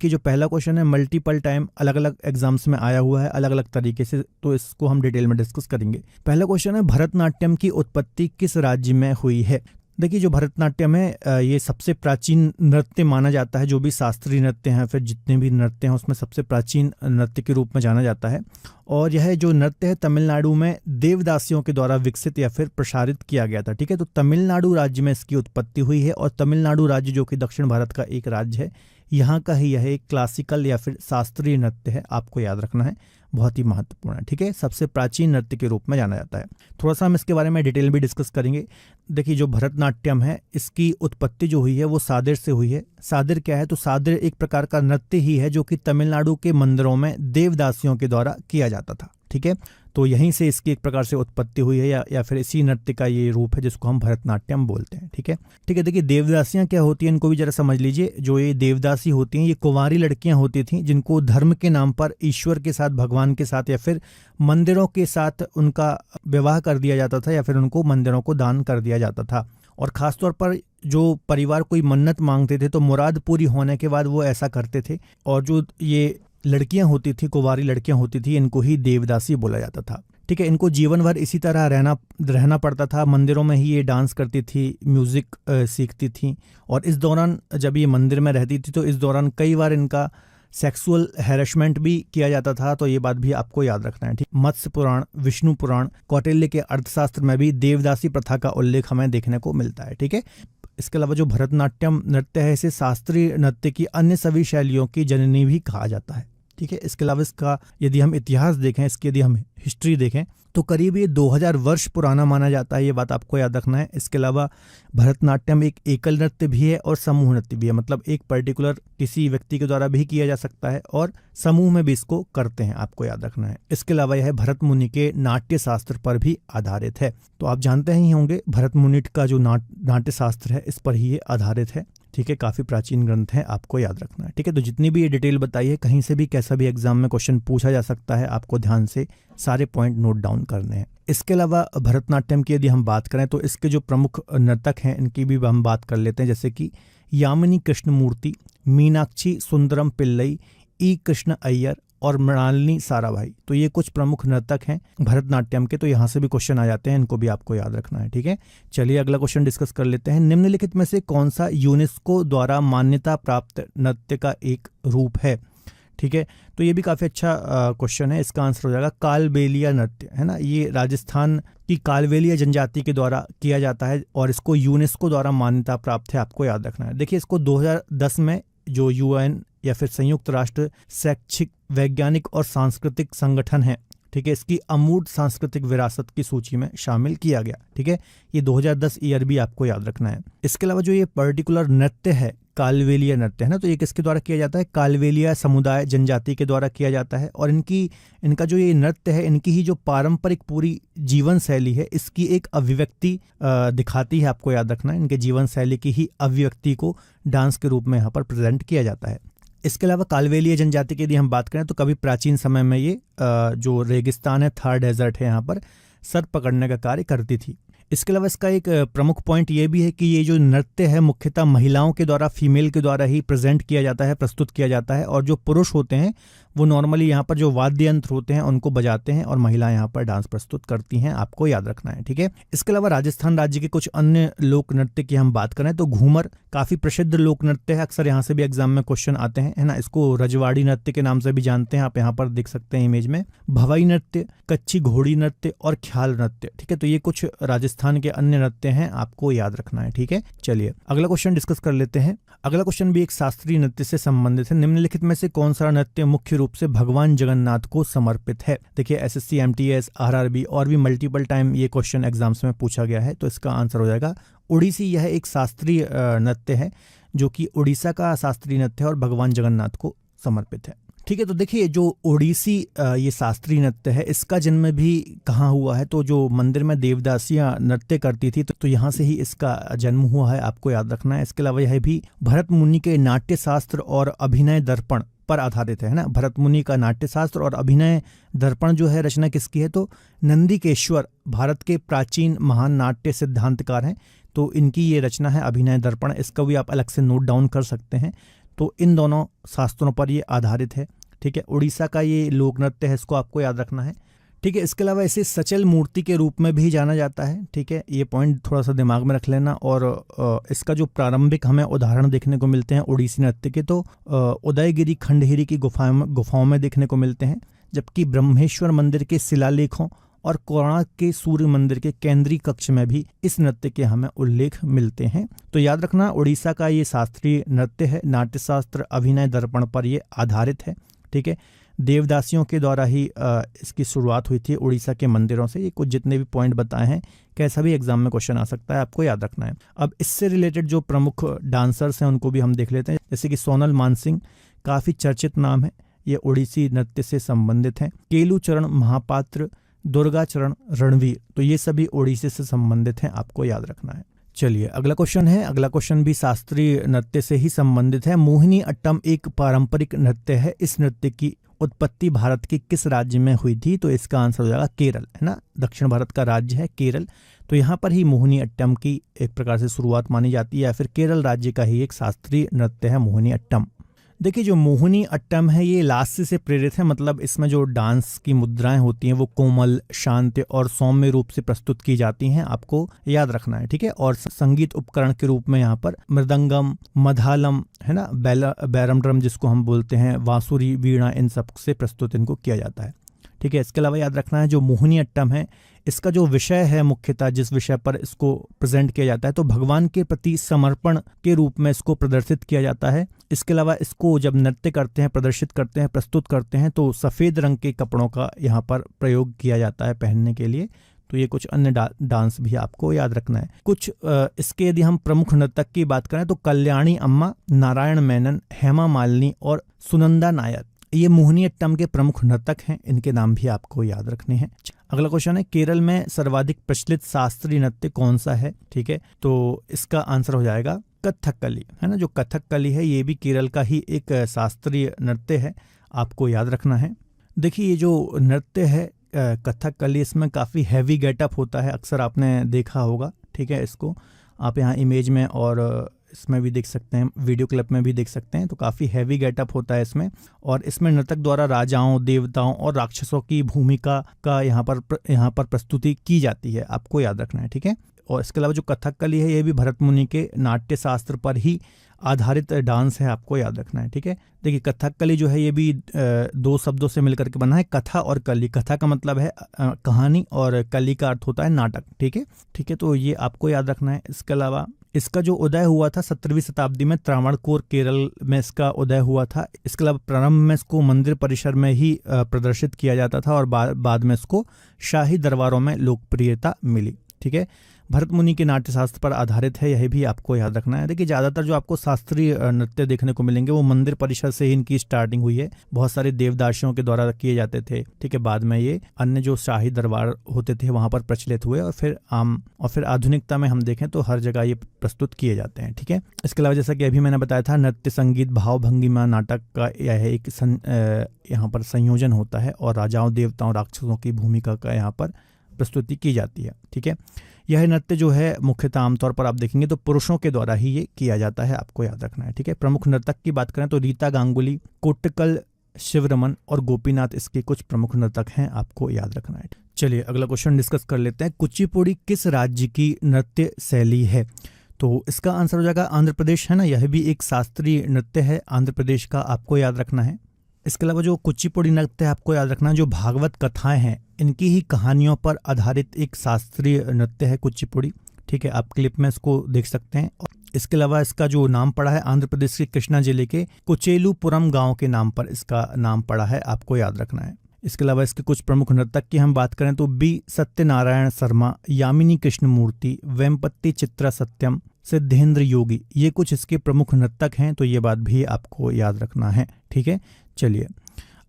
कि जो पहला क्वेश्चन है मल्टीपल टाइम अलग अलग एग्जाम्स में आया हुआ है अलग अलग तरीके से, तो इसको हम डिटेल में डिस्कस करेंगे। पहला क्वेश्चन है भरतनाट्यम की उत्पत्ति किस राज्य में हुई है। देखिए जो भरतनाट्यम है ये सबसे प्राचीन नृत्य माना जाता है, जो भी शास्त्रीय नृत्य हैं फिर जितने भी नृत्य हैं उसमें सबसे प्राचीन नृत्य के रूप में जाना जाता है। और यह जो नृत्य है तमिलनाडु में देवदासियों के द्वारा विकसित या फिर प्रसारित किया गया था। ठीक है, तो तमिलनाडु राज्य में इसकी उत्पत्ति हुई है और तमिलनाडु राज्य जो कि दक्षिण भारत का एक राज्य है, यहाँ का ही यह एक क्लासिकल या फिर शास्त्रीय नृत्य है, आपको याद रखना है, बहुत ही महत्वपूर्ण है। ठीक है, सबसे प्राचीन नृत्य के रूप में जाना जाता है। थोड़ा सा हम इसके बारे में डिटेल भी डिस्कस करेंगे। देखिए जो भरतनाट्यम है इसकी उत्पत्ति जो हुई है वो सादिर से हुई है। सादिर क्या है, तो सादिर एक प्रकार का नृत्य ही है जो कि तमिलनाडु के मंदिरों में देवदासियों के द्वारा किया जाता था। ठीक है, तो यहीं से इसकी एक प्रकार से उत्पत्ति हुई है या फिर इसी नृत्य का ये रूप है जिसको हम भरतनाट्यम बोलते हैं। ठीक है, देखिए देवदासियां क्या होती हैं इनको भी जरा समझ लीजिए। जो ये देवदासी होती हैं ये कुंवारी लड़कियां होती थीं जिनको धर्म के नाम पर ईश्वर के साथ, भगवान के साथ या फिर मंदिरों के साथ उनका विवाह कर दिया जाता था या फिर उनको मंदिरों को दान कर दिया जाता था। और ख़ासतौर पर जो परिवार कोई मन्नत मांगते थे तो मुराद पूरी होने के बाद वो ऐसा करते थे। और जो ये लड़कियां होती थी, कुंवारी लड़कियां होती थी, इनको ही देवदासी बोला जाता था। ठीक है, इनको जीवन भर इसी तरह रहना पड़ता था। मंदिरों में ही ये डांस करती थी, म्यूज़िक सीखती थी। और इस दौरान जब ये मंदिर में रहती थी तो इस दौरान कई बार इनका सेक्सुअल हैरेसमेंट भी किया जाता था, तो ये बात भी आपको याद रखना है। ठीक, मत्स्य पुराण, विष्णु पुराण, कौटिल्य के अर्थशास्त्र में भी देवदासी प्रथा का उल्लेख हमें देखने को मिलता है। ठीक है, इसके अलावा जो भरतनाट्यम नृत्य है इसे शास्त्रीय नृत्य की अन्य सभी शैलियों की जननी भी कहा जाता है। ठीक है, इसके अलावा इसका यदि हम इतिहास देखें, इसकी यदि हम हिस्ट्री देखें तो करीब ये 2000 वर्ष पुराना माना जाता है, ये बात आपको याद रखना है। इसके अलावा भरतनाट्यम एक एकल नृत्य भी है और समूह नृत्य भी है, मतलब एक पर्टिकुलर किसी व्यक्ति के द्वारा भी किया जा सकता है और समूह में भी इसको करते हैं, आपको याद रखना है। इसके अलावा यह भरत मुनि के नाट्य शास्त्र पर भी आधारित है। तो आप जानते ही होंगे भरत मुनि का जो नाट्य शास्त्र है इस पर ही ये आधारित है। ठीक है, काफ़ी प्राचीन ग्रंथ है, आपको याद रखना है। ठीक है, तो जितनी भी ये डिटेल बताई है कहीं से भी कैसा भी एग्जाम में क्वेश्चन पूछा जा सकता है, आपको ध्यान से सारे पॉइंट नोट डाउन करने हैं। इसके अलावा भरतनाट्यम की यदि हम बात करें तो इसके जो प्रमुख नर्तक हैं इनकी भी हम बात कर लेते हैं, जैसे कि यामिनी कृष्णमूर्ति, मीनाक्षी सुंदरम पिल्लई, ई कृष्ण अय्यर और मृणालिनी साराभाई। तो ये कुछ प्रमुख नर्तक हैं भरतनाट्यम के, तो यहाँ से भी क्वेश्चन आ जाते हैं, इनको भी आपको याद रखना है। ठीक है, चलिए अगला क्वेश्चन डिस्कस कर लेते हैं। निम्नलिखित में से कौन सा यूनेस्को द्वारा मान्यता प्राप्त नृत्य का एक रूप है। ठीक है, तो ये भी काफ़ी अच्छा क्वेश्चन है। इसका आंसर हो जाएगा कालबेलिया नृत्य, है ना। ये राजस्थान की कालबेलिया जनजाति के द्वारा किया जाता है और इसको यूनेस्को द्वारा मान्यता प्राप्त है, आपको याद रखना है। देखिए इसको 2010 में जो UN या फिर संयुक्त राष्ट्र शैक्षिक, वैज्ञानिक और सांस्कृतिक संगठन है, ठीक है, इसकी अमूर्त सांस्कृतिक विरासत की सूची में शामिल किया गया। ठीक है, ये 2010 ईयर भी आपको याद रखना है। इसके अलावा जो ये पर्टिकुलर नृत्य है कालबेलिया नृत्य, है ना, तो ये किसके द्वारा किया जाता है, कालबेलिया समुदाय जनजाति के द्वारा किया जाता है। और इनका जो ये नृत्य है, इनकी ही जो पारंपरिक पूरी जीवन शैली है, इसकी एक अभिव्यक्ति दिखाती है, आपको याद रखना है। इनके जीवन शैली की ही अभिव्यक्ति को डांस के रूप में यहाँ पर प्रेजेंट किया जाता है। इसके अलावा कालबेलिया जनजाति की यदि हम बात करें तो कभी प्राचीन समय में ये जो रेगिस्तान है, थार डेजर्ट है, यहाँ पर सर पकड़ने का कार्य करती थी। इसके अलावा इसका एक प्रमुख पॉइंट ये भी है कि ये जो नृत्य है मुख्यतः महिलाओं के द्वारा, फीमेल के द्वारा ही प्रेजेंट किया जाता है, प्रस्तुत किया जाता है। और जो पुरुष होते हैं वो नॉर्मली यहाँ पर जो वाद्य यंत्र होते हैं उनको बजाते हैं और महिलाएं यहाँ पर डांस प्रस्तुत करती हैं, आपको याद रखना है। ठीक है, इसके अलावा राजस्थान राज्य के कुछ अन्य लोक नृत्य की हम बात करें तो घूमर काफ़ी प्रसिद्ध लोक नृत्य है, अक्सर यहाँ से भी एग्जाम में क्वेश्चन आते हैं, है ना। इसको रजवाड़ी नृत्य के नाम से भी जानते हैं, आप यहाँ पर देख सकते हैं इमेज में। भवाई नृत्य, कच्ची घोड़ी नृत्य और ख्याल नृत्य। ठीक है, तो ये कुछ राजस्थान के अन्य नृत्य हैं, आपको याद रखना है। ठीक है, चलिए अगला क्वेश्चन डिस्कस कर लेते हैं। अगला क्वेश्चन भी एक शास्त्रीय नृत्य से संबंधित है। निम्नलिखित में से कौन सा नृत्य मुख्य रूप से भगवान जगन्नाथ को समर्पित है। देखिए SSC, MTS, RRB और भी मल्टीपल टाइम ये क्वेश्चन एग्जाम्स में पूछा गया है, तो इसका आंसर हो जाएगा ओडिसी। यह एक शास्त्रीय नृत्य है जो कि उड़ीसा का शास्त्रीय नृत्य है और भगवान जगन्नाथ को समर्पित है। ठीक है, तो देखिए जो ओडिसी ये शास्त्रीय नृत्य है, इसका जन्म भी कहाँ हुआ है, तो जो मंदिर में देवदासियां नृत्य करती थी तो यहाँ से ही इसका जन्म हुआ है, आपको याद रखना है। इसके अलावा यह भी भरत मुनि के नाट्य शास्त्र और अभिनय दर्पण पर आधारित है ना। भरत मुनि का नाट्य शास्त्र और अभिनय दर्पण जो है रचना किसकी है, तो नंदिकेश्वर भारत के प्राचीन महान नाट्य सिद्धांतकार हैं, तो इनकी ये रचना है अभिनय दर्पण। इसका भी आप अलग से नोट डाउन कर सकते हैं। तो इन दोनों शास्त्रों पर ये आधारित है। ठीक है, उड़ीसा का ये लोक नृत्य है, इसको आपको याद रखना है। ठीक है, इसके अलावा इसे सचल मूर्ति के रूप में भी जाना जाता है। ठीक है, ये पॉइंट थोड़ा सा दिमाग में रख लेना। और इसका जो प्रारंभिक हमें उदाहरण देखने को मिलते हैं उड़ीसी नृत्य के, तो उदयगिरी खंडगिरी की गुफाओं में देखने को मिलते हैं, जबकि ब्रह्मेश्वर मंदिर के शिलालेखों और कोणार्क के सूर्य मंदिर के केंद्रीय कक्ष में भी इस नृत्य के हमें उल्लेख मिलते हैं। तो याद रखना, उड़ीसा का ये शास्त्रीय नृत्य है, नाट्यशास्त्र अभिनय दर्पण पर ये आधारित है। ठीक है, देवदासियों के द्वारा ही इसकी शुरुआत हुई थी उड़ीसा के मंदिरों से। ये कुछ जितने भी पॉइंट बताए हैं, कैसा भी एग्जाम में क्वेश्चन आ सकता है, आपको याद रखना है। अब इससे रिलेटेड जो प्रमुख डांसर्स हैं उनको भी हम देख लेते हैं, जैसे कि सोनल मानसिंह काफ़ी चर्चित नाम है, ये उड़ीसी नृत्य से संबंधित हैं। केलूचरण महापात्र, दुर्गाचरण रणवीर, तो ये सभी ओडिसी से संबंधित हैं, आपको याद रखना है। चलिए अगला क्वेश्चन है। अगला क्वेश्चन भी शास्त्रीय नृत्य से ही संबंधित है। मोहिनी अट्टम एक पारंपरिक नृत्य है। इस नृत्य की उत्पत्ति भारत के किस राज्य में हुई थी? तो इसका आंसर हो जाएगा केरल, है ना। दक्षिण भारत का राज्य है केरल, तो यहाँ पर ही मोहिनी अट्टम की एक प्रकार से शुरुआत मानी जाती है, या फिर केरल राज्य का ही एक शास्त्रीय नृत्य है मोहिनी अट्टम। देखिए जो मोहिनी अट्टम है ये लास्य से प्रेरित है, मतलब इसमें जो डांस की मुद्राएं होती हैं वो कोमल, शांत और सौम्य रूप से प्रस्तुत की जाती हैं, आपको याद रखना है। ठीक है, और संगीत उपकरण के रूप में यहाँ पर मृदंगम, मधालम, है ना, बैरम ड्रम जिसको हम बोलते हैं, बांसुरी, वीणा, इन सब से प्रस्तुत इनको किया जाता है। ठीक है, इसके अलावा याद रखना है जो मोहिनी अट्टम है इसका जो विषय है, मुख्यतः जिस विषय पर इसको प्रेजेंट किया जाता है, तो भगवान के प्रति समर्पण के रूप में इसको प्रदर्शित किया जाता है। इसके अलावा इसको जब नृत्य करते हैं, प्रदर्शित करते हैं, प्रस्तुत करते हैं, तो सफ़ेद रंग के कपड़ों का यहाँ पर प्रयोग किया जाता है पहनने के लिए। तो ये कुछ अन्य डांस भी आपको याद रखना है। कुछ इसके यदि हम प्रमुख नर्तक की बात करें तो कल्याणी अम्मा, नारायण मेनन, हेमा मालिनी और सुनंदा नायर, ये मोहिनी अट्टम के प्रमुख नर्तक हैं, इनके नाम भी आपको याद रखने हैं। अगला क्वेश्चन है केरल में सर्वाधिक प्रचलित शास्त्रीय नृत्य कौन सा है? ठीक है, तो इसका आंसर हो जाएगा कथकली, है ना। जो कथकली है ये भी केरल का ही एक शास्त्रीय नृत्य है, आपको याद रखना है। देखिए ये जो नृत्य है कथकली, इसमें काफ़ी हैवी गेटअप होता है, अक्सर आपने देखा होगा। ठीक है, इसको आप यहाँ इमेज में और इसमें भी देख सकते हैं, वीडियो क्लिप में भी देख सकते हैं, तो काफ़ी हैवी गेटअप होता है इसमें। और इसमें नर्तक द्वारा राजाओं, देवताओं और राक्षसों की भूमिका का यहाँ पर प्रस्तुति की जाती है, आपको याद रखना है। ठीक है, और इसके अलावा जो कथकली है ये भी भरत मुनि के नाट्य शास्त्र पर ही आधारित डांस है, आपको याद रखना है। ठीक है, देखिए कथकली जो है ये भी दो शब्दों से मिलकर के बना है, कथा और कली। कथा का मतलब है कहानी और कली का अर्थ होता है नाटक। ठीक है, तो ये आपको याद रखना है। इसके अलावा इसका जो उदय हुआ था 17वीं शताब्दी में त्रावणकोर केरल में इसका उदय हुआ था। इसके अलावा प्रारंभ में इसको मंदिर परिसर में ही प्रदर्शित किया जाता था और बाद में इसको शाही दरबारों में लोकप्रियता मिली। ठीक है, भरत मुनि के नाट्यशास्त्र पर आधारित है, यह भी आपको याद रखना है। देखिए ज़्यादातर जो आपको शास्त्रीय नृत्य देखने को मिलेंगे वो मंदिर परिसर से ही इनकी स्टार्टिंग हुई है, बहुत सारे देवदासियों के द्वारा किए जाते थे। ठीक है, बाद में ये अन्य जो शाही दरबार होते थे वहाँ पर प्रचलित हुए और फिर आधुनिकता में हम देखें तो हर जगह ये प्रस्तुत किए जाते हैं। ठीक है, इसके अलावा जैसा कि अभी मैंने बताया था, नृत्य, संगीत, भाव भंगिमा, नाटक का यह एक यहाँ पर संयोजन होता है और राजाओं, देवताओं, राक्षसों की भूमिका का यहाँ पर प्रस्तुति की जाती है। ठीक है, यह नृत्य जो है मुख्यतः आमतौर पर आप देखेंगे तो पुरुषों के द्वारा ही ये किया जाता है, आपको याद रखना है। ठीक है, प्रमुख नर्तक की बात करें तो रीता गांगुली, कोट्टकल शिवरमन और गोपीनाथ इसके कुछ प्रमुख नर्तक हैं, आपको याद रखना है। चलिए अगला क्वेश्चन डिस्कस कर लेते हैं। कुचिपुड़ी किस राज्य की नृत्य शैली है? तो इसका आंसर हो जाएगा आंध्र प्रदेश, है ना। यह भी एक शास्त्रीय नृत्य है आंध्र प्रदेश का, आपको याद रखना है। इसके अलावा जो कुचिपुड़ी नृत्य है आपको याद रखना है, जो भागवत कथाएं हैं इनकी ही कहानियों पर आधारित एक शास्त्रीय नृत्य है कुचिपुड़ी। ठीक है, आप क्लिप में इसको देख सकते हैं। और इसके अलावा इसका जो नाम पड़ा है आंध्र प्रदेश के कृष्णा जिले के कुचेलुपुरम गांव के नाम पर इसका नाम पड़ा है, आपको याद रखना है। इसके अलावा इसके कुछ प्रमुख नर्तक की हम बात करें तो बी सत्यनारायण शर्मा, यामिनी कृष्णमूर्ति, वेम्पत्ति चित्रा सत्यम, सिद्धेंद्र योगी, ये कुछ इसके प्रमुख नर्तक हैं, तो ये बात भी आपको याद रखना है। ठीक है, चलिए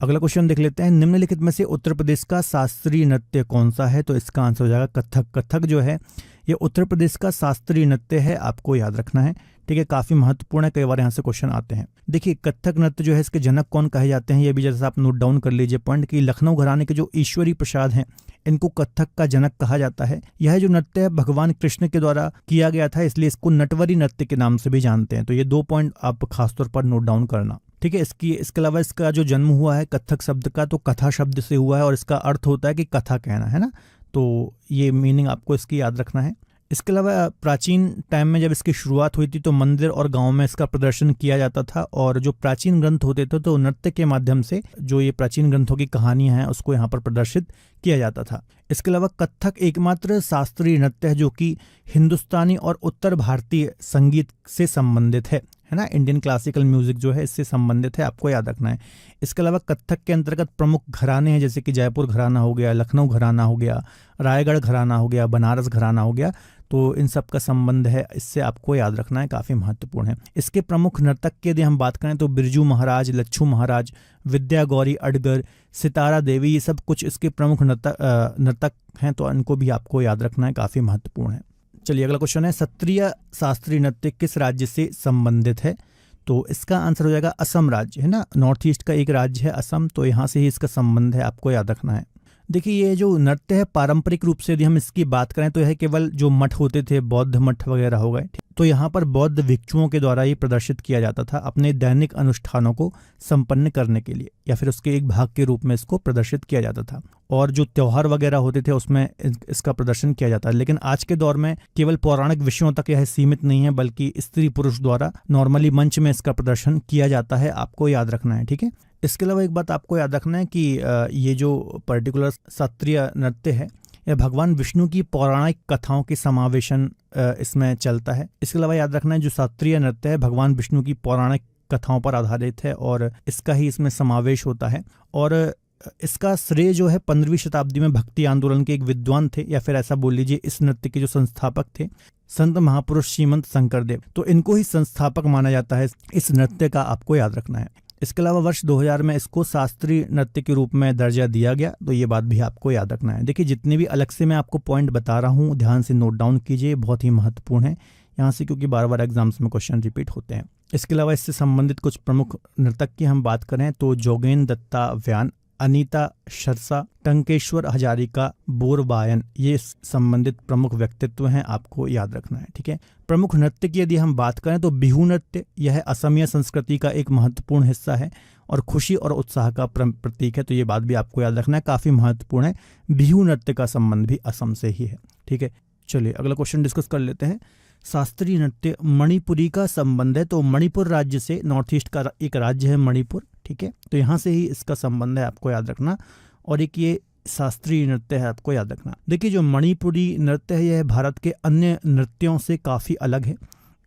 अगला क्वेश्चन देख लेते हैं। निम्नलिखित में से उत्तर प्रदेश का शास्त्रीय नृत्य कौन सा है? तो इसका आंसर हो जाएगा कथक। कथक जो है ये उत्तर प्रदेश का शास्त्रीय नृत्य है, आपको याद रखना है। ठीक है, काफी महत्वपूर्ण है, कई बार यहाँ से क्वेश्चन आते हैं। देखिए कथक नृत्य जो है इसके जनक कौन कहे जाते हैं, ये भी जैसे आप नोट डाउन कर लीजिए पॉइंट कि लखनऊ घराने के जो ईश्वरी प्रसाद हैं इनको कथक का जनक कहा जाता है। यह जो नृत्य है भगवान कृष्ण के द्वारा किया गया था, इसलिए इसको नटवरी नृत्य के नाम से भी जानते हैं। तो ये 2 पॉइंट आप खासतौर पर नोट डाउन करना। ठीक है, इसके अलावा इसका जो जन्म हुआ है कथक शब्द का, तो कथा शब्द से हुआ है और इसका अर्थ होता है कि कथा कहना, है ना। तो ये मीनिंग आपको इसकी याद रखना है। इसके अलावा प्राचीन टाइम में जब इसकी शुरुआत हुई थी तो मंदिर और गांव में इसका प्रदर्शन किया जाता था, और जो प्राचीन ग्रंथ होते थे तो नृत्य के माध्यम से जो ये प्राचीन ग्रंथों की कहानियां हैं उसको यहाँ पर प्रदर्शित किया जाता था। इसके अलावा कथक एकमात्र शास्त्रीय नृत्य है जो कि हिंदुस्तानी और उत्तर भारतीय संगीत से संबंधित है ना। इंडियन क्लासिकल म्यूजिक जो है इससे संबंधित है, आपको याद रखना है। इसके अलावा कथक के अंतर्गत प्रमुख घराने हैं जैसे कि जयपुर घराना हो गया, लखनऊ घराना हो गया, रायगढ़ घराना हो गया, बनारस घराना हो गया। तो इन सब का संबंध है, इससे आपको याद रखना है, काफ़ी महत्वपूर्ण है। इसके प्रमुख नर्तक की यदि हम बात करें तो बिरजू महाराज, लच्छू महाराज, विद्या गौरी अडगर, सितारा देवी, ये सब कुछ इसके प्रमुख नर्तक हैं, तो इनको भी आपको याद रखना है, काफ़ी महत्वपूर्ण है। चलिए अगला क्वेश्चन है, सत्रिय शास्त्रीय नृत्य किस राज्य से संबंधित है? तो इसका आंसर हो जाएगा असम राज्य, है ना। नॉर्थ ईस्ट का एक राज्य है असम, तो यहाँ से ही इसका संबंध है, आपको याद रखना है। देखिए ये जो नृत्य है पारंपरिक रूप से यदि हम इसकी बात करें तो यह केवल जो मठ होते थे, बौद्ध मठ वगैरह हो गए, तो यहाँ पर बौद्ध भिक्षुओं के द्वारा ही प्रदर्शित किया जाता था अपने दैनिक अनुष्ठानों को संपन्न करने के लिए, या फिर उसके एक भाग के रूप में इसको प्रदर्शित किया जाता था। और जो त्योहार वगैरह होते थे उसमें इसका प्रदर्शन किया जाता है। लेकिन आज के दौर में केवल पौराणिक विषयों तक यह सीमित नहीं है, बल्कि स्त्री पुरुष द्वारा नॉर्मली मंच में इसका प्रदर्शन किया जाता है, आपको याद रखना है। ठीक है, इसके अलावा एक बात आपको याद रखना है कि ये जो पर्टिकुलर शास्त्रीय नृत्य है यह भगवान विष्णु की पौराणिक कथाओं के समावेशन इसमें चलता है। इसके अलावा याद रखना है जो शास्त्रीय नृत्य है भगवान विष्णु की पौराणिक कथाओं पर आधारित है और इसका ही इसमें समावेश होता है। और इसका श्रेय जो है 15वीं शताब्दी में भक्ति आंदोलन के एक विद्वान थे, या फिर ऐसा बोल लीजिए इस नृत्य के जो संस्थापक थे संत महापुरुष श्रीमंत शंकरदेव, तो इनको ही संस्थापक माना जाता है इस नृत्य का, आपको याद रखना है। इसके अलावा वर्ष 2000 में इसको शास्त्रीय नृत्य के रूप में दर्जा दिया गया, तो ये बात भी आपको याद रखना है। देखिए जितने भी अलग से मैं आपको पॉइंट बता रहा हूँ ध्यान से नोट डाउन कीजिए, बहुत ही महत्वपूर्ण है यहाँ से, क्योंकि बार बार एग्जाम्स में क्वेश्चन रिपीट होते हैं। इसके अलावा इससे संबंधित कुछ प्रमुख नर्तक की हम बात करें तो जोगेन दत्ता व्यान, अनीता शरसा, टंकेश्वर हजारिका, बोरबायन, ये संबंधित प्रमुख व्यक्तित्व हैं, आपको याद रखना है। ठीक है, प्रमुख नृत्य की यदि हम बात करें तो बिहू नृत्य, यह असमिया संस्कृति का एक महत्वपूर्ण हिस्सा है और खुशी और उत्साह का प्रतीक है, तो ये बात भी आपको याद रखना है, काफ़ी महत्वपूर्ण है। बिहू नृत्य का संबंध भी असम से ही है। ठीक है, चलिए अगला क्वेश्चन डिस्कस कर लेते हैं। शास्त्रीय नृत्य मणिपुरी का संबंध है, तो मणिपुर राज्य से, नॉर्थ ईस्ट का एक राज्य है मणिपुर। ठीक है, तो यहाँ से ही इसका संबंध है, आपको याद रखना। और एक ये शास्त्रीय नृत्य है, आपको याद रखना। देखिए जो मणिपुरी नृत्य है यह भारत के अन्य नृत्यों से काफ़ी अलग है।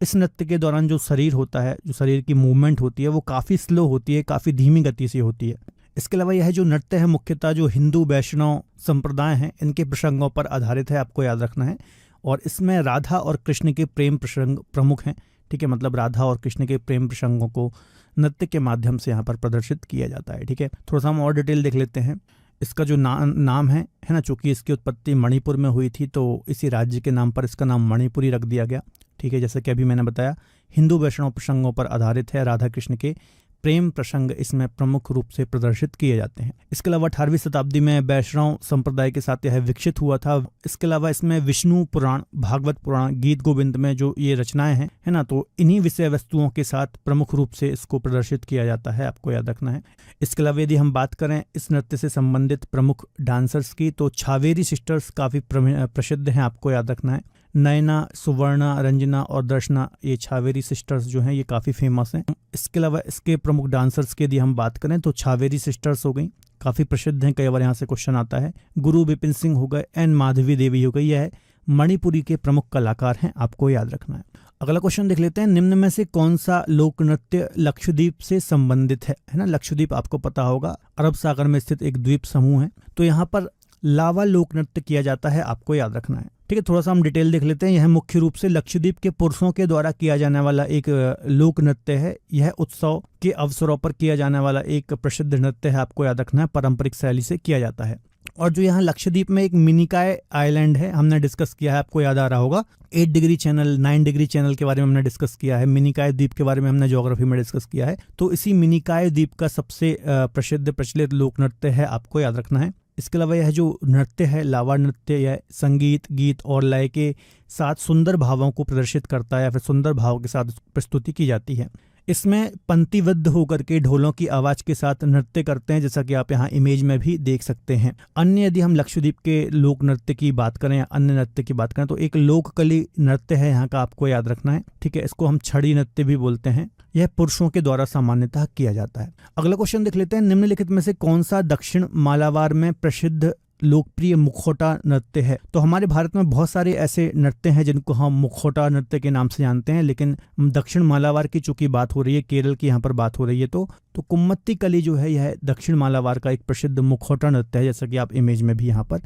इस नृत्य के दौरान जो शरीर होता है, जो शरीर की मूवमेंट होती है वो काफ़ी स्लो होती है, काफ़ी धीमी गति से होती है। इसके अलावा यह जो नृत्य है मुख्यतः जो हिंदू वैष्णव संप्रदाय हैं इनके प्रसंगों पर आधारित है, आपको याद रखना है। और इसमें राधा और कृष्ण के प्रेम प्रसंग प्रमुख हैं। ठीक है, मतलब राधा और कृष्ण के प्रेम प्रसंगों को नृत्य के माध्यम से यहाँ पर प्रदर्शित किया जाता है। ठीक है, थोड़ा सा हम और डिटेल देख लेते हैं। इसका जो नाम है ना, चूंकि इसकी उत्पत्ति मणिपुर में हुई थी तो इसी राज्य के नाम पर इसका नाम मणिपुरी रख दिया गया। ठीक है, जैसे कि अभी मैंने बताया हिंदू वैष्णव प्रसंगों पर आधारित है, राधा कृष्ण के प्रेम प्रसंग इसमें प्रमुख रूप से प्रदर्शित किए जाते हैं। इसके अलावा 18वीं शताब्दी में वैष्णव संप्रदाय के साथ यह विकसित हुआ था। इसके अलावा इसमें विष्णु पुराण, भागवत पुराण, गीत गोविंद में जो ये रचनाएं हैं, है ना, तो इन्हीं विषय वस्तुओं के साथ प्रमुख रूप से इसको प्रदर्शित किया जाता है, आपको याद रखना है। इसके अलावा यदि हम बात करें इस नृत्य से संबंधित प्रमुख डांसर्स की, तो छावेरी सिस्टर्स काफ़ी प्रसिद्ध हैं, आपको याद रखना है। नयना, सुवर्णा, रंजना और दर्शना, ये छावेरी सिस्टर्स जो हैं ये काफ़ी फेमस हैं। इसके अलावा इसके प्रमुख डांसर्स की यदि हम बात करें तो छावेरी सिस्टर्स हो गई, काफ़ी प्रसिद्ध हैं, कई बार यहाँ से क्वेश्चन आता है। गुरु विपिन सिंह हो गए, एन माधवी देवी हो गई, यह मणिपुरी के प्रमुख कलाकार हैं, आपको याद रखना है। अगला क्वेश्चन देख लेते हैं, निम्न में से कौन सा लोक नृत्य लक्षद्वीप से संबंधित है ना। लक्षद्वीप आपको पता होगा अरब सागर में स्थित एक द्वीप समूह है, तो यहाँ पर लावा लोक नृत्य किया जाता है, आपको याद रखना है। ठीक है, थोड़ा सा हम डिटेल देख लेते हैं। यह मुख्य रूप से लक्षद्वीप के पुरुषों के द्वारा किया जाने वाला एक लोक नृत्य है। यह उत्सव के अवसरों पर किया जाने वाला एक प्रसिद्ध नृत्य है, आपको याद रखना है, पारंपरिक शैली से किया जाता है। और जो यहाँ लक्षद्वीप में एक मिनिकॉय आइलैंड है, हमने डिस्कस किया है, आपको याद आ रहा होगा। 8 डिग्री चैनल, 9 डिग्री चैनल के बारे में हमने डिस्कस किया है। मिनिकॉय द्वीप के बारे में हमने ज्योग्राफी में डिस्कस किया है। तो इसी मिनिकॉय द्वीप का सबसे प्रसिद्ध प्रचलित लोक नृत्य है, आपको याद रखना है। इसके अलावा यह जो नृत्य है, लावा नृत्य, यह संगीत, गीत और लय के साथ सुंदर भावों को प्रदर्शित करता है या फिर सुंदर भाव के साथ प्रस्तुति की जाती है। इसमें पंक्तिबद्ध होकर के ढोलों की आवाज के साथ नृत्य करते हैं, जैसा कि आप यहाँ इमेज में भी देख सकते हैं। अन्य यदि हम लक्षद्वीप के लोक नृत्य की बात करें या अन्य नृत्य की बात करें तो एक लोककली नृत्य है यहाँ का, आपको याद रखना है, ठीक है। इसको हम छड़ी नृत्य भी बोलते हैं। यह पुरुषों के द्वारा सामान्यतः किया जाता है। अगला क्वेश्चन देख लेते हैं। निम्नलिखित में से कौन सा दक्षिण मालाबार में प्रसिद्ध लोकप्रिय मुखौटा नृत्य है? तो हमारे भारत में बहुत सारे ऐसे नृत्य हैं जिनको हम मुखौटा नृत्य के नाम से जानते हैं, लेकिन दक्षिण मालाबार की चूंकि बात हो रही है, केरल की यहाँ पर बात हो रही है, तो कुम्मत्ती कली जो है यह दक्षिण मालाबार का एक प्रसिद्ध मुखौटा नृत्य है, जैसा कि आप इमेज में भी यहाँ पर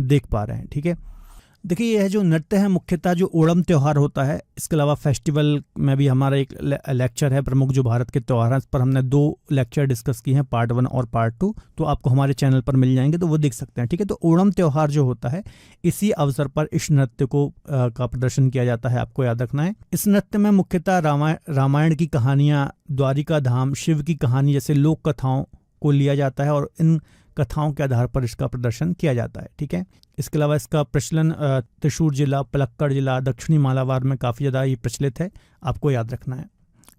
देख पा रहे हैं, ठीक है। देखिए, यह जो नृत्य है मुख्यतः जो ओणम त्यौहार होता है, इसके अलावा फेस्टिवल में भी हमारा एक लेक्चर है प्रमुख जो भारत के त्यौहार हैं, इस पर हमने 2 लेक्चर डिस्कस किए हैं, पार्ट 1 और पार्ट 2, तो आपको हमारे चैनल पर मिल जाएंगे, तो वो देख सकते हैं, ठीक है। तो ओणम त्यौहार जो होता है, इसी अवसर पर इस नृत्य को का प्रदर्शन किया जाता है, आपको याद रखना है। इस नृत्य में मुख्यतः रामायण की कहानियाँ, द्वारिका धाम, शिव की कहानी जैसे लोक कथाओं को लिया जाता है और इन कथाओं के आधार पर इसका प्रदर्शन किया जाता है, ठीक है। इसके अलावा इसका प्रचलन त्रिशूर जिला, पलक्कड़ जिला, दक्षिणी मालाबार में काफ़ी ज़्यादा ये प्रचलित है, आपको याद रखना है।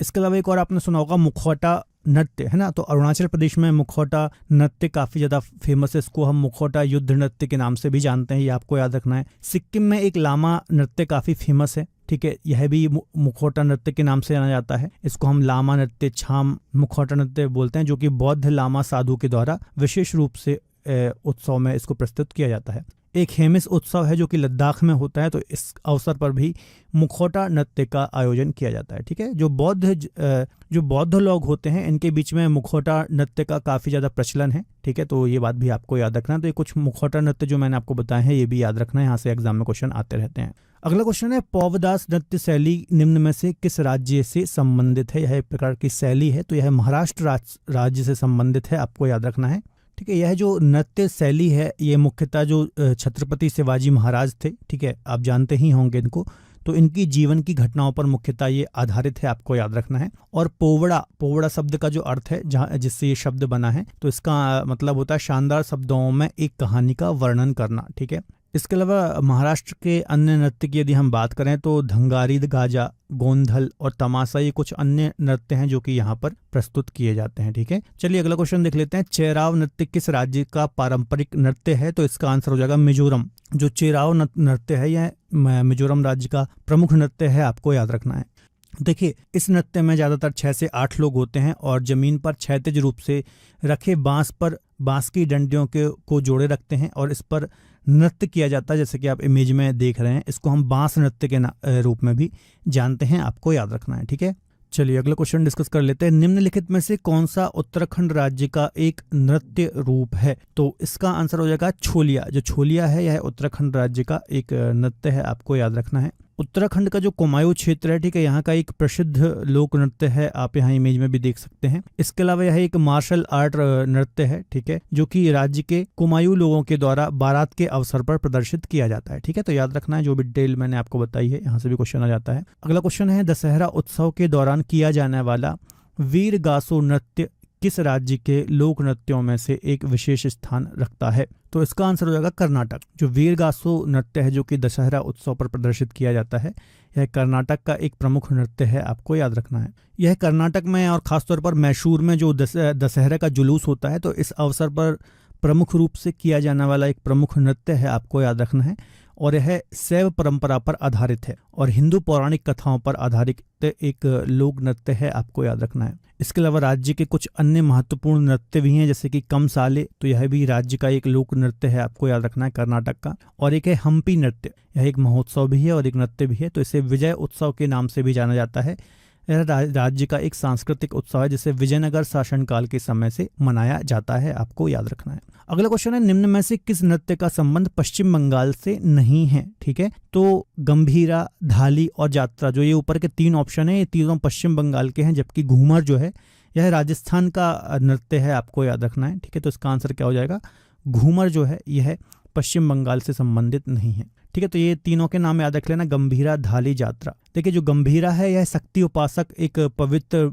इसके अलावा एक और आपने सुना होगा मुखौटा नृत्य, है ना। तो अरुणाचल प्रदेश में मुखौटा नृत्य काफ़ी ज़्यादा फेमस है, इसको हम मुखौटा युद्ध नृत्य के नाम से भी जानते हैं, ये आपको याद रखना है। सिक्किम में एक लामा नृत्य काफ़ी फेमस है, ठीक है, यह भी मुखौटा नृत्य के नाम से जाना जाता है। इसको हम लामा नृत्य, छाम मुखौटा नृत्य बोलते हैं, जो कि बौद्ध लामा साधु के द्वारा विशेष रूप से उत्सव में इसको प्रस्तुत किया जाता है। एक हेमिस उत्सव है जो कि लद्दाख में होता है, तो इस अवसर पर भी मुखौटा नृत्य का आयोजन किया जाता है, ठीक है। जो बौद्ध लोग होते हैं इनके बीच में मुखौटा नृत्य का काफ़ी ज़्यादा प्रचलन है, ठीक है, तो ये बात भी आपको याद रखना है। तो ये कुछ मुखौटा नृत्य जो मैंने आपको बताए हैं ये भी याद रखना है, यहाँ से एग्जाम में क्वेश्चन आते रहते हैं। अगला क्वेश्चन है, पौवदास नृत्य शैली निम्न में से किस राज्य से संबंधित है? यह एक प्रकार की शैली है, तो यह महाराष्ट्र राज्य से संबंधित है, आपको याद रखना है, ठीक है। यह जो नृत्य शैली है ये मुख्यतः जो छत्रपति शिवाजी महाराज थे, ठीक है, आप जानते ही होंगे इनको, तो इनकी जीवन की घटनाओं पर मुख्यतः ये आधारित है, आपको याद रखना है। और पोवड़ा शब्द का जो अर्थ है जहाँ जिससे ये शब्द बना है, तो इसका मतलब होता है शानदार शब्दों में एक कहानी का वर्णन करना, ठीक है। इसके अलावा महाराष्ट्र के अन्य नृत्य की यदि हम बात करें तो धंगारी, गाजा, गोंधल और तमाशा, ये कुछ अन्य नृत्य हैं जो कि यहाँ पर प्रस्तुत किए जाते हैं, ठीक है। चलिए अगला क्वेश्चन देख लेते हैं। चेराव नृत्य किस राज्य का पारंपरिक नृत्य है? तो इसका आंसर हो जाएगा मिजोरम। जो चेराव नृत्य है यह मिजोरम राज्य का प्रमुख नृत्य है, आपको याद रखना है। देखिए, इस नृत्य में ज़्यादातर 6 से 8 लोग होते हैं और ज़मीन पर क्षैतिज रूप से रखे बांस की डंडियों को जोड़े रखते हैं और इस पर नृत्य किया जाता है, जैसे कि आप इमेज में देख रहे हैं। इसको हम बांस नृत्य के रूप में भी जानते हैं, आपको याद रखना है, ठीक है। चलिए अगला क्वेश्चन डिस्कस कर लेते हैं। निम्नलिखित में से कौन सा उत्तराखंड राज्य का एक नृत्य रूप है? तो इसका आंसर हो जाएगा छोलिया। जो छोलिया है यह उत्तराखंड राज्य का एक नृत्य है, आपको याद रखना है। उत्तराखंड का जो कुमायूं क्षेत्र है, ठीक है, यहाँ का एक प्रसिद्ध लोक नृत्य है, आप यहाँ इमेज में भी देख सकते हैं। इसके अलावा यह एक मार्शल आर्ट नृत्य है, ठीक है, जो कि राज्य के कुमायूं लोगों के द्वारा बारात के अवसर पर प्रदर्शित किया जाता है, ठीक है। तो याद रखना है, जो भी डिटेल मैंने आपको बताई है यहाँ से भी क्वेश्चन आ जाता है। अगला क्वेश्चन है, दशहरा उत्सव के दौरान किया जाने वाला वीर गासो नृत्य किस राज्य के लोक नृत्यों में से एक विशेष स्थान रखता है? तो इसका आंसर हो जाएगा कर्नाटक। जो वीरगासो नृत्य है जो कि दशहरा उत्सव पर प्रदर्शित किया जाता है, यह कर्नाटक का एक प्रमुख नृत्य है, आपको याद रखना है। यह कर्नाटक में और खासतौर पर मैसूर में जो दशहरा का जुलूस होता है, तो इस अवसर पर प्रमुख रूप से किया जाने वाला एक प्रमुख नृत्य है, आपको याद रखना है। और यह शैव परंपरा पर आधारित है और हिंदू पौराणिक कथाओं पर आधारित एक लोक नृत्य है, आपको याद रखना है। इसके अलावा राज्य के कुछ अन्य महत्वपूर्ण नृत्य भी हैं, जैसे कि कमसाले, तो यह भी राज्य का एक लोक नृत्य है, आपको याद रखना है, कर्नाटक का। और एक है हम्पी नृत्य, यह एक महोत्सव भी है और एक नृत्य भी है, तो इसे विजय उत्सव के नाम से भी जाना जाता है। यह राज्य का एक सांस्कृतिक उत्सव है जिसे विजयनगर शासनकाल के समय से मनाया जाता है, आपको याद रखना है। अगला क्वेश्चन है, निम्न में से किस नृत्य का संबंध पश्चिम बंगाल से नहीं है? ठीक है, तो गंभीरा, धाली और जात्रा, जो ये ऊपर के 3 ऑप्शन है, ये तीनों पश्चिम बंगाल के हैं, जबकि घूमर जो है यह राजस्थान का नृत्य है, आपको याद रखना है। ठीक है, तो इसका आंसर क्या हो जाएगा? घूमर जो है यह पश्चिम बंगाल से संबंधित नहीं है। ठीक है, तो ये तीनों के नाम याद रख लेना, गंभीरा, धाली, जात्रा। देखिए जो गंभीरा है यह शक्ति उपासक एक पवित्र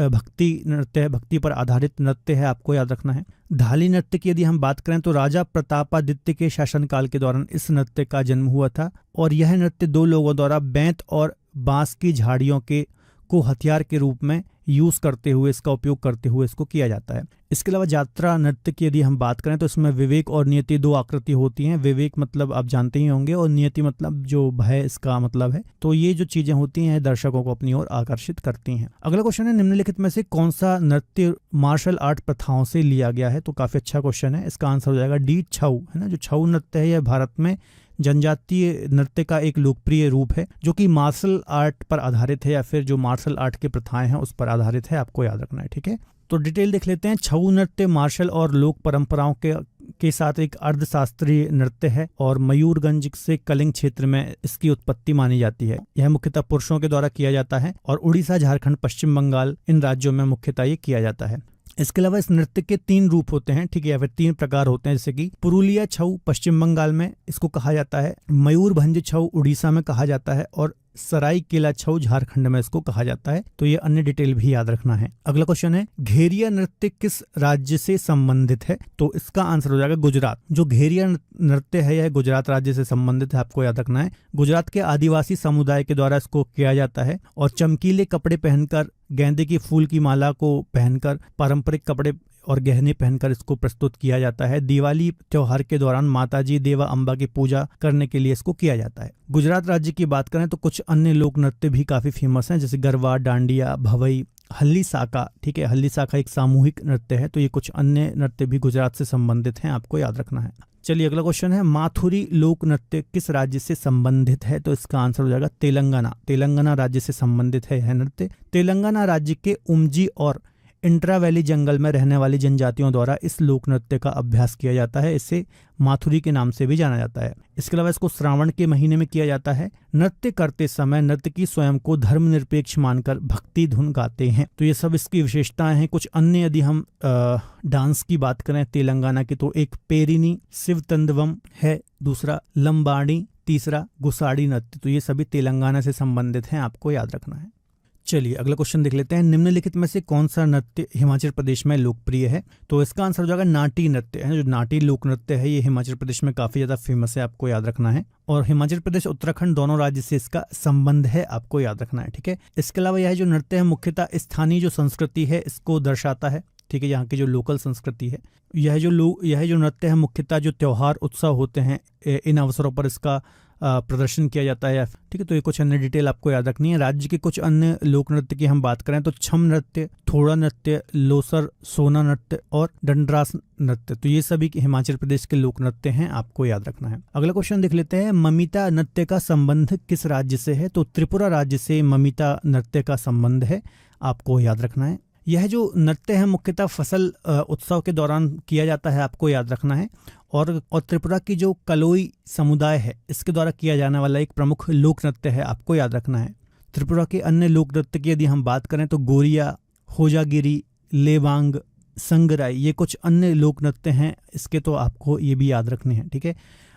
भक्ति नृत्य है, भक्ति पर आधारित नृत्य है, आपको याद रखना है। धाली नृत्य की यदि हम बात करें तो राजा प्रतापादित्य के शासनकाल के दौरान इस नृत्य का जन्म हुआ था और यह नृत्य 2 लोगों द्वारा बेंत और बांस की झाड़ियों को हथियार के रूप में यूज करते हुए, इसका उपयोग करते हुए इसको किया जाता है। इसके अलावा जात्रा नृत्य की यदि हम बात करें तो इसमें विवेक और नियति 2 आकृति होती हैं। विवेक मतलब आप जानते ही होंगे और नियति मतलब जो भय इसका मतलब है। तो ये जो चीजें होती हैं दर्शकों को अपनी ओर आकर्षित करती हैं। अगला क्वेश्चन है निम्नलिखित में से कौन सा नृत्य मार्शल आर्ट प्रथाओं से लिया गया है? तो काफी अच्छा क्वेश्चन है। इसका आंसर हो जाएगा डी, छऊ, है ना। जो छऊ नृत्य है यह भारत में जनजातीय नृत्य का एक लोकप्रिय रूप है जो कि मार्शल आर्ट पर आधारित है या फिर जो मार्शल आर्ट की प्रथाएं हैं उस पर आधारित है, आपको याद रखना है। ठीक है, तो डिटेल देख लेते हैं। छऊ नृत्य मार्शल और लोक परंपराओं के साथ एक अर्धशास्त्रीय नृत्य है और मयूरगंज से कलिंग क्षेत्र में इसकी उत्पत्ति मानी जाती है। यह मुख्यतः पुरुषों के द्वारा किया जाता है और उड़ीसा, झारखंड, पश्चिम बंगाल इन राज्यों में मुख्यतः ये किया जाता है। इसके अलावा इस नृत्य के 3 रूप होते हैं, ठीक है, या फिर 3 प्रकार होते हैं, जैसे कि पुरुलिया छऊ पश्चिम बंगाल में इसको कहा जाता है, मयूरभंज छऊ उड़ीसा में कहा जाता है और सरायकेला छऊ झारखंड में इसको कहा जाता है। तो ये अन्य डिटेल भी याद रखना है। अगला क्वेश्चन है घेरिया नृत्य किस राज्य से संबंधित है? तो इसका आंसर हो जाएगा गुजरात। जो घेरिया नृत्य है यह गुजरात राज्य से संबंधित है, आपको याद रखना है। गुजरात के आदिवासी समुदाय के द्वारा इसको किया जाता है और चमकीले कपड़े पहनकर, गेंदे की फूल की माला को पहनकर, पारंपरिक कपड़े और गहने पहनकर इसको प्रस्तुत किया जाता है। दिवाली त्योहार के दौरान माताजी देवा अम्बा की पूजा करने के लिए इसको किया जाता है। गुजरात राज्य की बात करें तो कुछ अन्य लोक नृत्य भी काफी फेमस हैं, जैसे गरबा, डांडिया, भवई, हल्ली साका। ठीक है, हल्ली साका एक सामूहिक नृत्य है। तो ये कुछ अन्य नृत्य भी गुजरात से संबंधित हैं, आपको याद रखना है। चलिए अगला क्वेश्चन है माथुरी लोक नृत्य किस राज्य से संबंधित है? तो इसका आंसर हो जाएगा तेलंगाना। तेलंगाना राज्य से संबंधित है यह नृत्य। तेलंगाना राज्य के उमजी और इंट्रा वैली जंगल में रहने वाली जनजातियों द्वारा इस लोक नृत्य का अभ्यास किया जाता है। इसे माथुरी के नाम से भी जाना जाता है। इसके अलावा इसको श्रावण के महीने में किया जाता है। नृत्य करते समय नर्तकी स्वयं को धर्मनिरपेक्ष मानकर भक्ति धुन गाते हैं। तो ये सब इसकी विशेषताएं हैं। कुछ अन्य यदि हम डांस की बात करें तेलंगाना की, तो एक पेरिनी शिवतंदवम है, दूसरा लंबाड़ी, तीसरा गुसाड़ी नृत्य। तो ये सभी तेलंगाना से संबंधित हैं, आपको याद रखना है। चलिए अगला क्वेश्चन देख लेते हैं। निम्नलिखित में से कौन सा नृत्य हिमाचल प्रदेश में लोकप्रिय है? तो इसका आंसर हो जाएगा नाटी नृत्य है। जो नाटी लोक नृत्य है ये हिमाचल प्रदेश में काफी ज्यादा फेमस है, आपको याद रखना है। और हिमाचल प्रदेश, उत्तराखंड दोनों राज्य से इसका संबंध है, आपको याद रखना है। ठीक है, इसके अलावा यह जो नृत्य है मुख्यतः स्थानीय जो संस्कृति है इसको दर्शाता है। ठीक है, यहाँ की जो लोकल संस्कृति है। यह जो नृत्य है मुख्यतः जो त्योहार उत्सव होते हैं इन अवसरों पर इसका प्रदर्शन किया जाता है। ठीक है, तो ये कुछ अन्य डिटेल आपको याद रखनी है। राज्य के कुछ अन्य लोक नृत्य की हम बात करें तो छम नृत्य, थोड़ा नृत्य, लोसर, सोना नृत्य और डंडरास नृत्य। तो ये सभी हिमाचल प्रदेश के लोक नृत्य हैं, आपको याद रखना है। अगला क्वेश्चन देख लेते हैं। ममिता नृत्य का संबंध किस राज्य से है? तो त्रिपुरा राज्य से ममिता नृत्य का संबंध है, आपको याद रखना है। यह जो नृत्य है मुख्यतः फसल उत्सव के दौरान किया जाता है, आपको याद रखना है। और त्रिपुरा की जो कलोई समुदाय है इसके द्वारा किया जाने वाला एक प्रमुख लोक नृत्य है, आपको याद रखना है। त्रिपुरा के अन्य लोक नृत्य की यदि हम बात करें तो गोरिया, होजागिरी, लेवांग, संगराई, ये कुछ अन्य लोक नृत्य हैं, इसके तो आपको ये भी याद रखने हैं। ठीक है,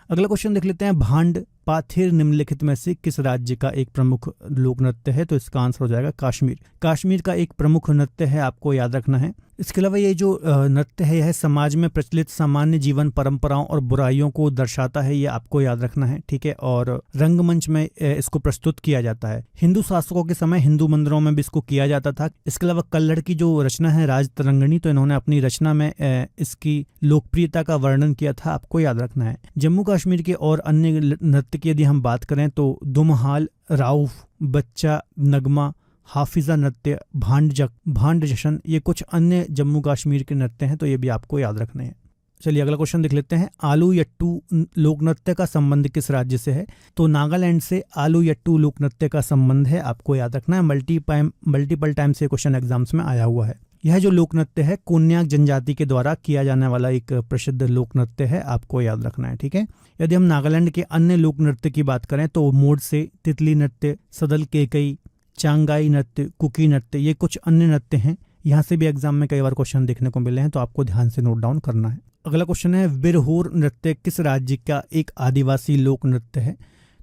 अगला क्वेश्चन देख लेते हैं। भांड पाथिर निम्नलिखित में से किस राज्य का एक प्रमुख लोक नृत्य है? तो इसका आंसर हो जाएगा कश्मीर। कश्मीर का एक प्रमुख नृत्य है, आपको याद रखना है। इसके अलावा ये जो नृत्य है यह समाज में प्रचलित सामान्य जीवन परंपराओं और बुराइयों को दर्शाता है, ये आपको याद रखना है। ठीक है, और रंगमंच में इसको प्रस्तुत किया जाता है। हिंदू शासकों के समय हिंदू मंदिरों में भी इसको किया जाता था। इसके अलावा कल्लड़ की जो रचना है राज तरंगणी, तो इन्होंने अपनी रचना में इसकी लोकप्रियता का वर्णन किया था, आपको याद रखना है। जम्मू कश्मीर के और अन्य नृत्य की यदि हम बात करें तो दुमहाल, राउफ, बच्चा, नगमा, हाफिजा नृत्य, भांड जश्न, ये कुछ अन्य जम्मू कश्मीर के नृत्य हैं, तो ये भी आपको याद रखने हैं। चलिए अगला क्वेश्चन देख लेते हैं। आलू यट्टू लोक नृत्य का संबंध किस राज्य से है? तो नागालैंड से आलू यट्टू लोक नृत्य का संबंध है, आपको याद रखना है। मल्टीपल टाइम से क्वेश्चन एग्जाम्स में आया हुआ है। यह जो लोक नृत्य है कोन्याक जनजाति के द्वारा किया जाने वाला एक प्रसिद्ध लोक नृत्य है, आपको याद रखना है। ठीक है, यदि हम नागालैंड के अन्य लोक नृत्य की बात करें तो मोडसे, तितली नृत्य, सदल केकई, चांगाई नृत्य, कुकी नृत्य, ये कुछ अन्य नृत्य हैं। यहाँ से भी एग्जाम में कई बार क्वेश्चन देखने को मिले हैं, तो आपको ध्यान से नोट डाउन करना है। अगला क्वेश्चन है, बिरहूर नृत्य किस राज्य का एक आदिवासी लोक नृत्य है?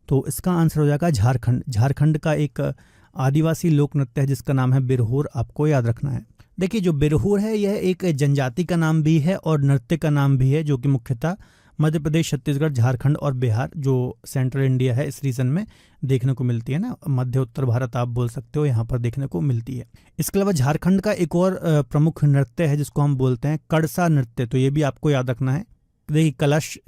तो इसका आंसर हो जाएगा झारखंड। झारखंड का एक आदिवासी लोक नृत्य है जिसका नाम है बिरहूर, आपको याद रखना है। देखिए जो बिरहूर है यह एक जनजाति का नाम भी है और नृत्य का नाम भी है, जो कि मुख्यतः मध्य प्रदेश, छत्तीसगढ़, झारखंड और बिहार, जो सेंट्रल इंडिया है, इस रीजन में देखने को मिलती है ना, मध्य उत्तर भारत आप बोल सकते हो, यहाँ पर देखने को मिलती है। इसके अलावा झारखंड का एक और प्रमुख नृत्य है जिसको हम बोलते हैं कड़सा नृत्य, तो ये भी आपको याद रखना है। देखिए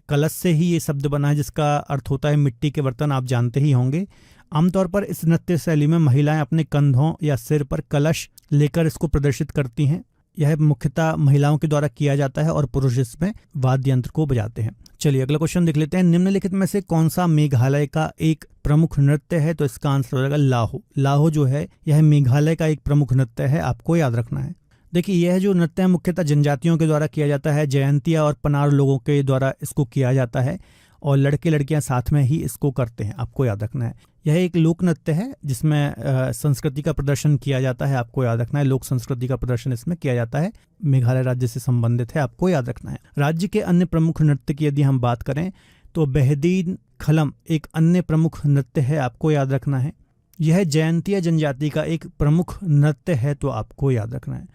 कलश से ही ये शब्द बना है जिसका अर्थ होता है मिट्टी के बर्तन, आप जानते ही होंगे। आमतौर पर इस नृत्य शैली में महिलाएं अपने कंधों या सिर पर कलश लेकर इसको प्रदर्शित करती हैं। यह मुख्यतः महिलाओं के द्वारा किया जाता है और पुरुष इसमें वाद्य यंत्र को बजाते हैं। चलिए अगला क्वेश्चन देख लेते हैं, निम्नलिखित में से कौन सा मेघालय का एक प्रमुख नृत्य है? तो इसका आंसर हो जाएगा लाहो। लाहो जो है यह मेघालय का एक प्रमुख नृत्य है, आपको याद रखना है। देखिए यह जो नृत्य है मुख्यतः जनजातियों के द्वारा किया जाता है, जयंतिया और पनार लोगों के द्वारा इसको किया जाता है और लड़के लड़कियां साथ में ही इसको करते हैं, आपको याद रखना है। यह एक लोक नृत्य है जिसमें संस्कृति का प्रदर्शन किया जाता है, आपको याद रखना है। लोक संस्कृति का प्रदर्शन इसमें किया जाता है, मेघालय राज्य से संबंधित है, आपको याद रखना है। राज्य के अन्य प्रमुख नृत्य की यदि हम बात करें तो बेहदीन खलम एक अन्य प्रमुख नृत्य है, आपको याद रखना है। यह जयंतिया जनजाति का एक प्रमुख नृत्य है, तो आपको याद रखना है।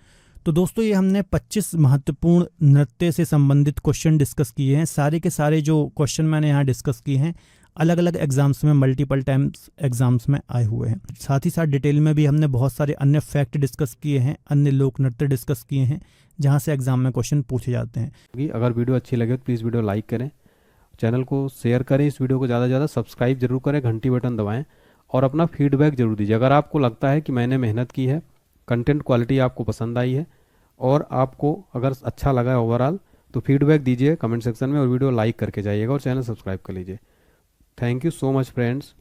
तो दोस्तों ये हमने 25 महत्वपूर्ण नृत्य से संबंधित क्वेश्चन डिस्कस किए हैं। सारे के सारे जो क्वेश्चन मैंने यहाँ डिस्कस किए हैं अलग अलग एग्जाम्स में, मल्टीपल टाइम्स एग्जाम्स में आए हुए हैं। साथ ही साथ डिटेल में भी हमने बहुत सारे अन्य फैक्ट डिस्कस किए हैं, अन्य लोक नृत्य डिस्कस किए हैं जहाँ से एग्जाम में क्वेश्चन पूछे जाते हैं। अगर वीडियो अच्छी लगे तो प्लीज़ वीडियो लाइक करें, चैनल को शेयर करें, इस वीडियो को ज़्यादा से ज़्यादा सब्सक्राइब जरूर करें, घंटी बटन दबाएँ और अपना फीडबैक जरूर दीजिए। अगर आपको लगता है कि मैंने मेहनत की है, कंटेंट क्वालिटी आपको पसंद आई है और आपको अगर अच्छा लगा है ओवरऑल, तो फीडबैक दीजिए कमेंट सेक्शन में और वीडियो लाइक करके जाइएगा और चैनल सब्सक्राइब कर लीजिए। Thank you so much friends.